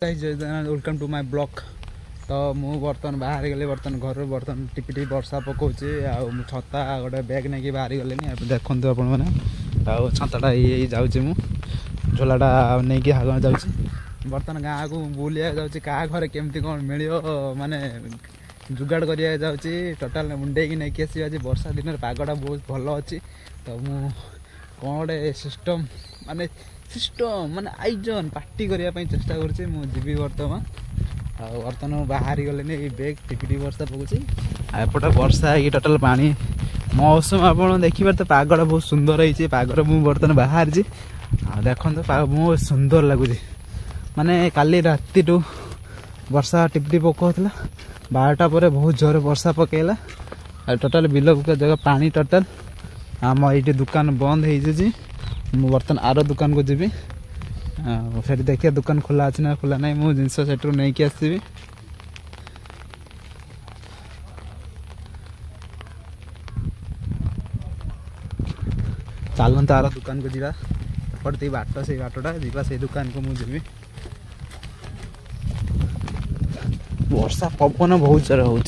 Welcome to my blog. तो मु बर्तन बाहर गली बर्तन घर बर्तन टिपि टिपि वर्षा पकाउछि आ छता गोटे बैग नहीं बाहर गले देखु आपण मैंने छताटा ये जाऊँगी मु झोलाटा नहीं कि हाग जाऊँगी बर्तन गाँव को बुलिया जाऊँगी क्या घर केमती कौन मिल माने जुगाड़ करिया जाऊँगी टोटाल मुंडे नहीं कि आस वर्षा दिन पागटा बहुत भल अच्छी। तो मु कौन गोटे सिस्टम माने आइजन पार्टी करने चेष्टा करुँची मुझी बर्तमान बर्तमान बाहरी गले बेग टिपि वर्षा पकाउछि एपटे वर्षा है टोटाल पानी मौसम आप देखिए तो पागटा बहुत सुंदर है पागर मुझे बर्तमान बाहर देखो बहुत सुंदर लगुच माने काली राति टू वर्षा टिपि पकाउला 12टा पर बहुत जोर वर्षा पकेला टोटाल बिल जगह पानी टोटाल आम ये दुकान बंद हो मु बर्तन आर दुकान को जीवी फिर देखिए दुकान खोला अच्छे ना खोला ना मु जिनस सेठू नहीं कि आसबि चलते आर दुकान को जीवा पड़ती बाट से बाटटा जीवा से दुकान को मुझे वर्षा पवन बहुत जोर हो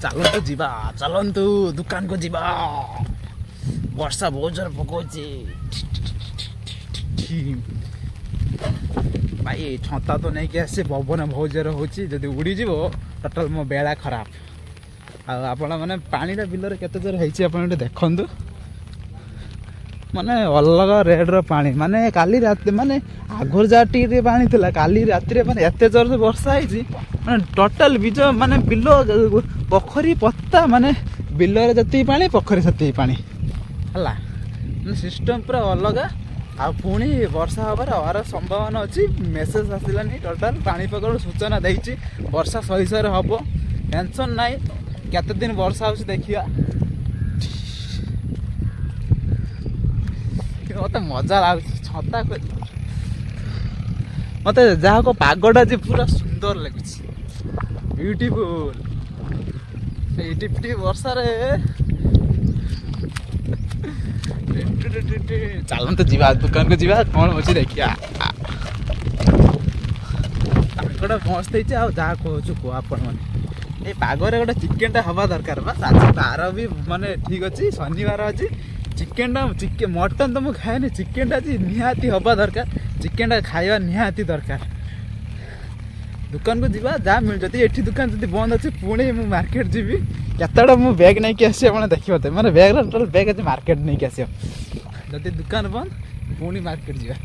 चलतु जीवा चलतु दुकान को जीवा वर्षा बहुत जोर पकाउछि भाई छता तो नहीं कि आसे पवन बहुत जोर होची जदि उड़ी जीवो टोटल मो बेला खराब आपण माने पानीटा बिलर केते जोर हैछि आपण देखंतु माने अलग रेड रो पानी माने काली रात माने आगुर जाटी रे पानी थिला काली रात रे माने एते जोर से वर्षा हैछि माने टोटल बीज माने बिलो पोखरी पत्ता माने बिलर जति पानी पोखरी सति पानी हला सिस्टम पूरा अलग आ पुणी वर्षा हबार और संभावना अच्छी मेसेज आसलानी टोटाल पाणीपाग सूचना देछि वर्षा सही सही हम टेंशन नाई केते दिन वर्षा हो देखिया मत मजा लग छता मत जहाँ को पागटा जी पूरा सुंदर लगुच ब्यूटीफुल टिपटी वर्षा चलते जीवा दुकान को जीवा कौन अच्छी देखिया पागटा मस्त है जहाँ कहूँ कह आपण मैंने पागरे गोटे चिकेनटा हवा दरकार बस आज तार भी माने ठीक अच्छे शनिवार अच्छी चिकेनटा मटन तो मुझे खाए चिकेनटा निहाती हवा दरकार चिकेनटा खाଇବା निहाती दरकार दुकान को जीवा जहाँ मिल जति एठी दुकान जति बंद अच्छे पुणी मु मार्केट जीवी केतटा मु बैग नहीं कि आसी आप देखिए माने बैग टोटल बैग अच्छे मार्केट नहीं कि आस जति दुकान बंद पुणी मार्केट जीवा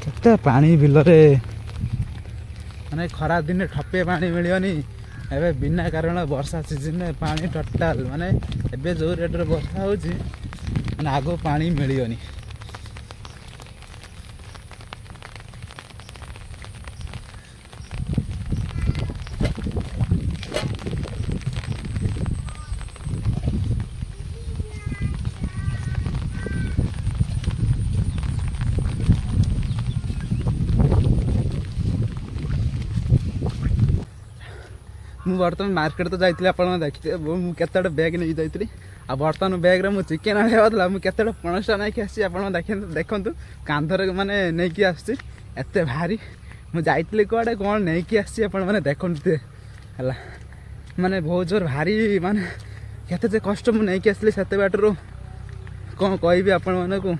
केते पानी बिलरे माने खरा दिन ठपे पानी मिलियोनी एबे बिना कारण वर्षा सीजन में पानी टोटाल माने एबे जो रेट रे वर्षा होची माने आगो पानी मिलियोनी मु बर्तमान मार्केट तो जाइए आप देखते मुझे बैग नहीं जाइए आ बर्तमान बैग रे चिकेन आना मुझे पणसा नहीं कि आसी देखु कांधर माने नहीं कि आसते भारी मुझे कड़े कौन नहीं कि आसी मैंने देखते है माने बहुत जोर भारी माने केते कष्ट मुझे नहीं कि आसली से बाटर कौन कहि आपण माने को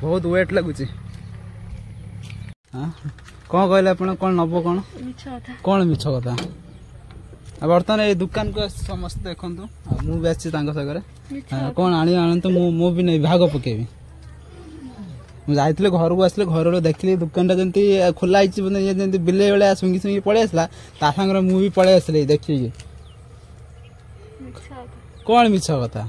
बहुत वेट लगुच कौन कहले आप कौन नब कौन मिछ कथा बर्तमान ये दुकान को समस्त देखु मुझे आसी सागर कौन आनी तो मु भी नहीं भाग पकेबी मुझे घर को आसले घर देखली दुकान जमी खोला जमी बिले बेले सुंगी सुंगी पलि आसला ता सागर मु भी पलि आसली देखिए कौन मिछ कथा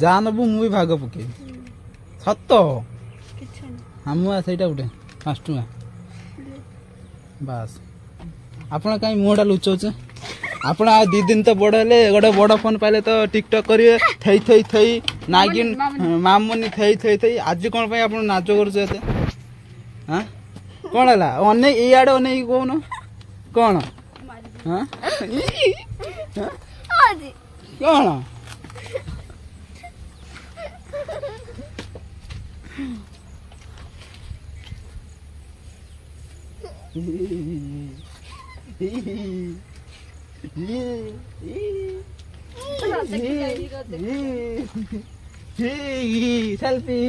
जा नबू मु भी भाग पकेबी सत हाँ मुझे गोटे 5 टଙ୍କା बास आप कहीं मुहटा लुचाऊे आप 2 दिन तो बड़ हेले गोटे बड़ फोन पाइले तो टिकटक करेंगे थई थई थई नागिन मामुनी थई थई थई आज कौन पे आप नाच कर हाँ कौन है अने इे अने कौन कौन हाँ कौन सेल्फी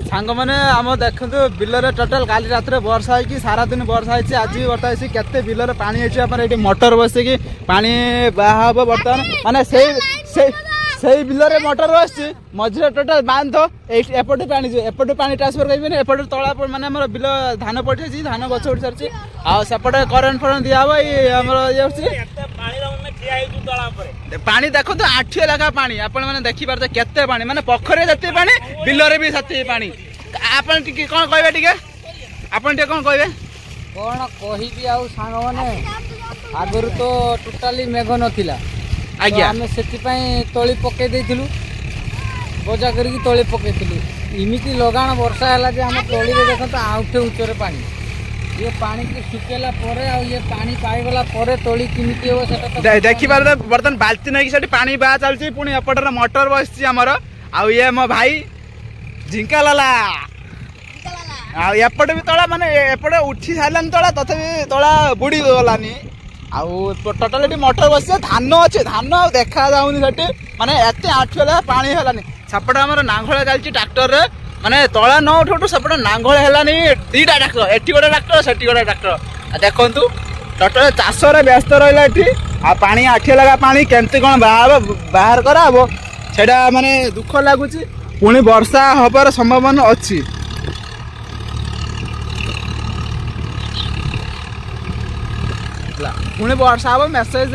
सांग मैंने आम देखु बिलर टोटाल काली रात वर्षा है सारा दिन वर्षा है आज भी बर्ता है केते बिलर पानी ये मोटर बसिकी पानी बाहा बर्तमान माने से बिलर मोटर बस मझे टोटाल बांध एपटे पानी एपटे पानी ट्रांसफर करेंगे एपटे तला माने आम बिल धान पड़े धान गछ उठ सारी आसपटे करेन्ट फरेन्ट दिया हम ये पानी देखो तो 8 लखा पानी आपण मैंने देखी पारे केते पानी माने पोखरे जते पानी बिलरे भी सते पानी आपण टिके कोन कहबे टिके आपण टिके कोन कहबे कोन कहिबी आ सांग माने आगरु तो टोटाली मेघ नथिला आज्ञा हमें सेति पई तोली पके देथिलु बोजा करके तोली पके थिलु इमिति लगाण वर्षा हला जे हम तोली रे देखन तो आउठे उच्चरे पानी ये पानी की सुकेला परे आ ये पानी पाइगला परे तोली किमिति हो सेटा तो देखि बार बर्तन बाल्टी नै कि सेठी पानी बा चलची पुनी एपटर मोटर बसची हमर आ ये मो भाई जिंका लाला आ एपट भी तळा माने एपटे उठी सारलन तळा तथापि तळा बुडी गलानी आउ टोटाल मोटर बस धान अच्छे धान देखा जाऊनी माने एत 8 वाला पानी है सेपटे आम नांगल चलती ट्राक्टर रे माने तला न उठू सेपटे नांगल है दीटा ट्राक्टर एटी गोटे ट्राक्टर से गोटे ट्राक्टर देखु टोटाल चाष व्यस्त रहा पानी 8 लगा पानी केमती कौन बाहर कराब से माने दुख लगुच पुणी वर्षा हबार संभावना अच्छी पुणी वर्षा हम मेसेज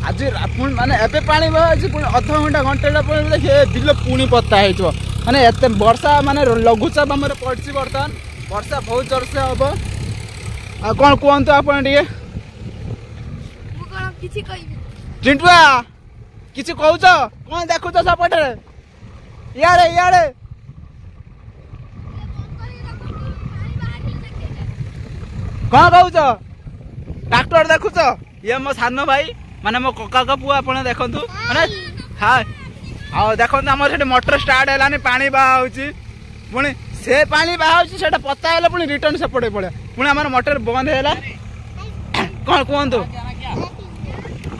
आज माने एबे पानी पुणी अध घंटा घंटे देखिए बिल पुणी पत्ता हो माने एत वर्षा माने लघुचाप आम पड़ी बर्तमान वर्षा बहुत जोर से हम आ कौन कहतु आप चिंटुआ किसी कहूच कौन देखुच सपटे इे इे कौन कहूच ट्राक्टर देखुच ये मो सान भाई माने मो कका का पुआ आप देखु माने हाँ आ देखो आम से मोटर स्टार्ट है पानी बाहर पुणी से पानी बाहर पता है पुणी रिटर्न सेपटे पड़े पुणी आम मोटर बंद है कौन कहतु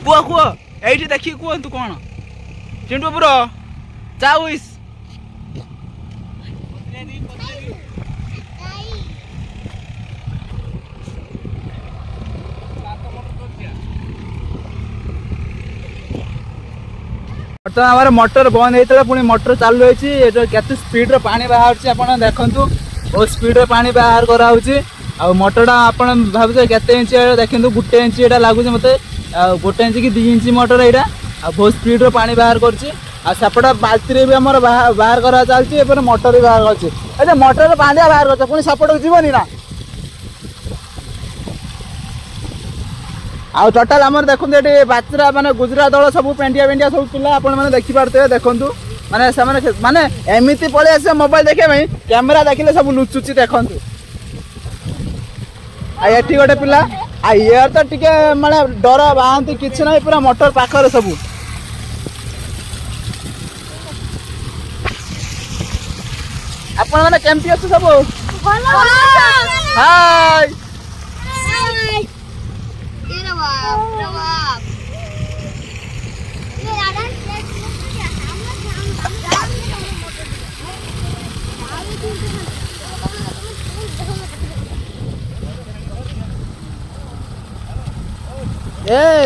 पुआ कह ये देखिए कहतु कौन चिंटू पुरो चाउस तो हमारे मोटर बंद होता पुणी मोटर चालू होते स्पीड पानी बाहर आप देखु बहुत स्पीड पानी बाहर कराऊँच आ मोटरटा आप भाव के इंच देखते गोटे इंच ये लगुच मत गोटे इंच कि 2 इंच मोटर यहाँ बहुत स्पीड पानी बाहर करपटे बाल्टी भी आम बाहर करा चलती मोटर भी बाहर कर मोटर पानी बाहर कर पुणी सपट जीवनी ना आउ टोटाल आम देखते ये बाचरा माने गुजरा दल सब पेंटिया पेंटिया सब पिला आप देखिपे देखु माने माने एमती पलि आस मोबाइल देखा कैमेरा देखिले सब लुचुची देखु ये गोटे पिला ये तो टिके माने डर बाहती किसी ना पूरा मोटर पाखर सब आपण माने केमती अच्छे सब हाय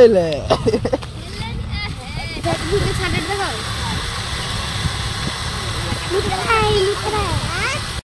ले लुट रहा है